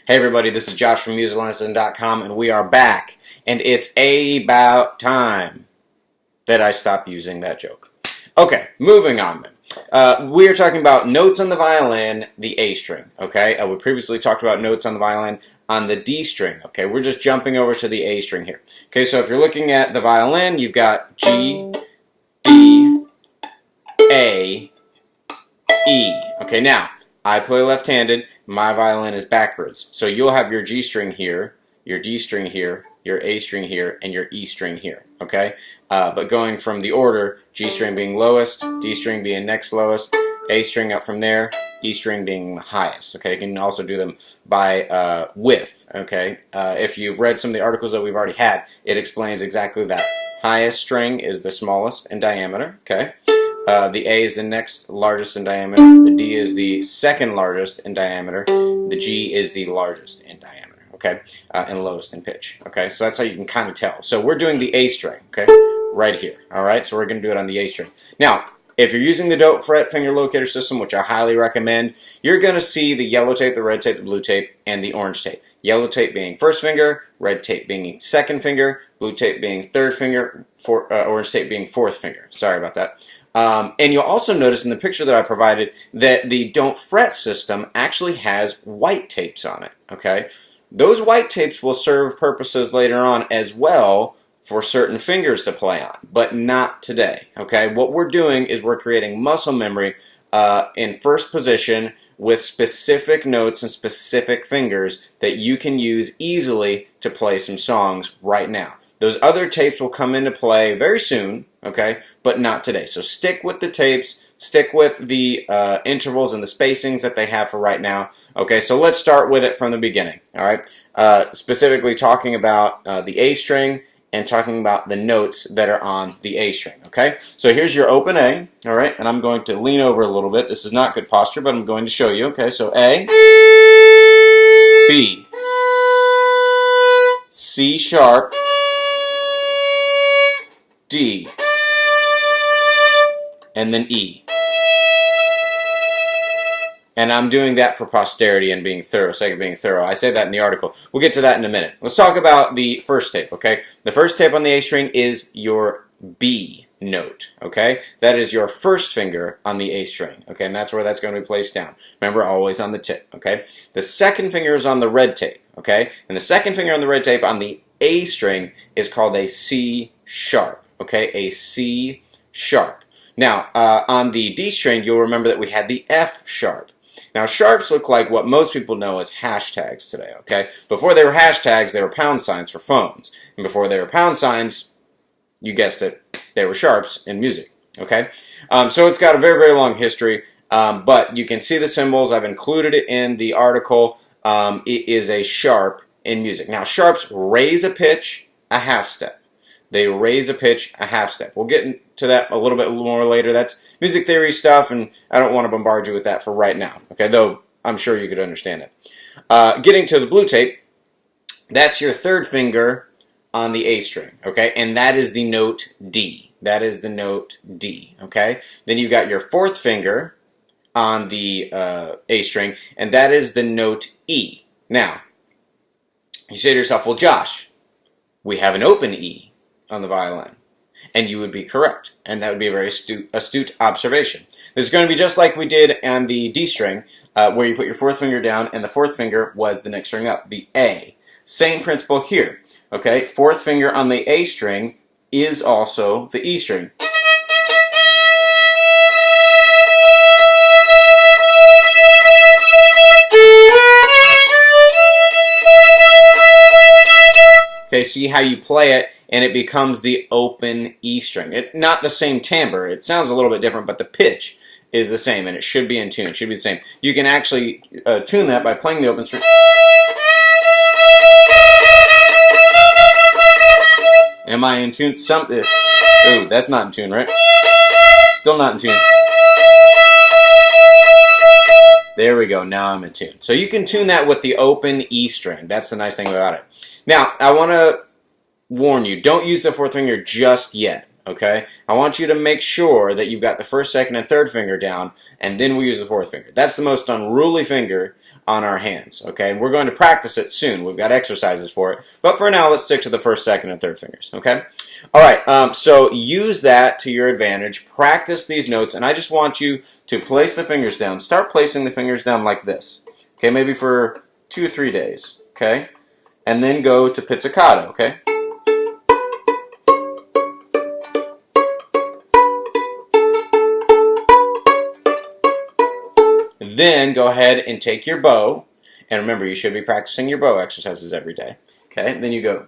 Hey everybody, this is Josh from Musilesson.com, and we are back, and it's about time that I stop using that joke. Okay, moving on then. We are talking about notes on the violin, the A string, okay? We previously talked about notes on the violin on the D string, okay? We're just jumping over to the A string here. Okay, so if you're looking at the violin, you've got G, D, A, E. Okay, now, I play left-handed. My violin is backwards. So you'll have your G string here, your D string here, your A string here, and your E string here, okay? But going from the order, G string being lowest, D string being next lowest, A string up from there, E string being highest, okay? You can also do them by width, okay? If you've read some of the articles that we've already had, it explains exactly that. Highest string is the smallest in diameter, okay? The A is the next largest in diameter, the D is the second largest in diameter, the G is the largest in diameter, okay, and lowest in pitch, okay, so that's how you can kind of tell. So we're doing the A string, okay, right here, alright, so we're going to do it on the A string. Now, if you're using the dope fret finger locator system, which I highly recommend, you're going to see the yellow tape, the red tape, the blue tape, and the orange tape. Yellow tape being first finger, red tape being second finger, blue tape being third finger, orange tape being fourth finger. Sorry about that. And you'll also notice in the picture that I provided that the don't fret system actually has white tapes on it, okay? Those white tapes will serve purposes later on as well for certain fingers to play on, but not today, okay? What we're doing is we're creating muscle memory in first position with specific notes and specific fingers that you can use easily to play some songs right now. Those other tapes will come into play very soon, okay, but not today. So stick with the tapes, stick with the intervals and the spacings that they have for right now. Okay, so let's start with it from the beginning, all right? Specifically talking about the A string and talking about the notes that are on the A string, okay? So here's your open A, all right, and I'm going to lean over a little bit. This is not good posture, but I'm going to show you, okay? So A, B, C sharp, D, and then E. And I'm doing that for posterity and being thorough, sake of being thorough. I say that in the article. We'll get to that in a minute. Let's talk about the first tape, okay? The first tape on the A string is your B note, okay? That is your first finger on the A string, okay? And that's where that's going to be placed down. Remember, always on the tip, okay? The second finger is on the red tape, okay? And the second finger on the red tape on the A string is called a C sharp. Okay, a C sharp. Now, on the D string, you'll remember that we had the F sharp. Now, sharps look like what most people know as hashtags today, okay? Before they were hashtags, they were pound signs for phones. And before they were pound signs, you guessed it, they were sharps in music, okay? So it's got a very, very long history, but you can see the symbols. I've included it in the article. It is a sharp in music. Now, sharps raise a pitch a half step. They raise a pitch a half step. We'll get into that a little bit more later. That's music theory stuff, and I don't want to bombard you with that for right now. Okay, though I'm sure you could understand it. Getting to the blue tape, that's your third finger on the A string, okay? And that is the note D. That is the note D, okay? Then you've got your fourth finger on the A string, and that is the note E. Now, you say to yourself, well, Josh, we have an open E on the violin, and you would be correct, and that would be a very astute observation. This is going to be just like we did on the D string, where you put your fourth finger down, and the fourth finger was the next string up, the A. Same principle here, okay? Fourth finger on the A string is also the E string. Okay, see how you play it, and it becomes the open E string. Not the same timbre. It sounds a little bit different, but the pitch is the same, and it should be in tune. It should be the same. You can actually tune that by playing the open string. Am I in tune? Ooh, that's not in tune, right? Still not in tune. There we go. Now I'm in tune. So you can tune that with the open E string. That's the nice thing about it. Now, I want to warn you, don't use the fourth finger just yet, okay? I want you to make sure that you've got the first, second, and third finger down, and then we use the fourth finger. That's the most unruly finger on our hands. Okay, we're going to practice it soon. We've got exercises for it. But for now, let's stick to the first, second, and third fingers. Okay? All right, so use that to your advantage. Practice these notes, and I just want you to place the fingers down. Start placing the fingers down like this. Okay, maybe for 2 or 3 days. Okay? And then go to pizzicato. Okay? Then go ahead and take your bow, and remember, you should be practicing your bow exercises every day. Okay, and then you go.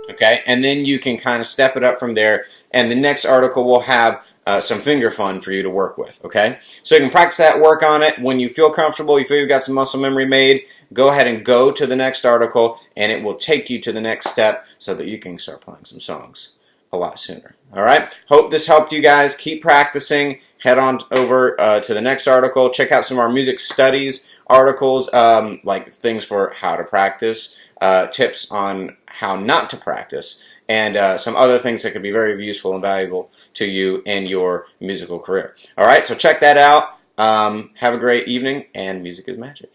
Okay, and then you can kind of step it up from there, and the next article will have some finger fun for you to work with, okay? So you can practice that, work on it. When you feel comfortable, you feel you've got some muscle memory made, go ahead and go to the next article, and it will take you to the next step so that you can start playing some songs a lot sooner, all right? Hope this helped you guys. Keep practicing. Head on over to the next article. Check out some of our music studies articles, like things for how to practice, tips on how not to practice, and some other things that could be very useful and valuable to you in your musical career. All right, so check that out. Have a great evening, and music is magic.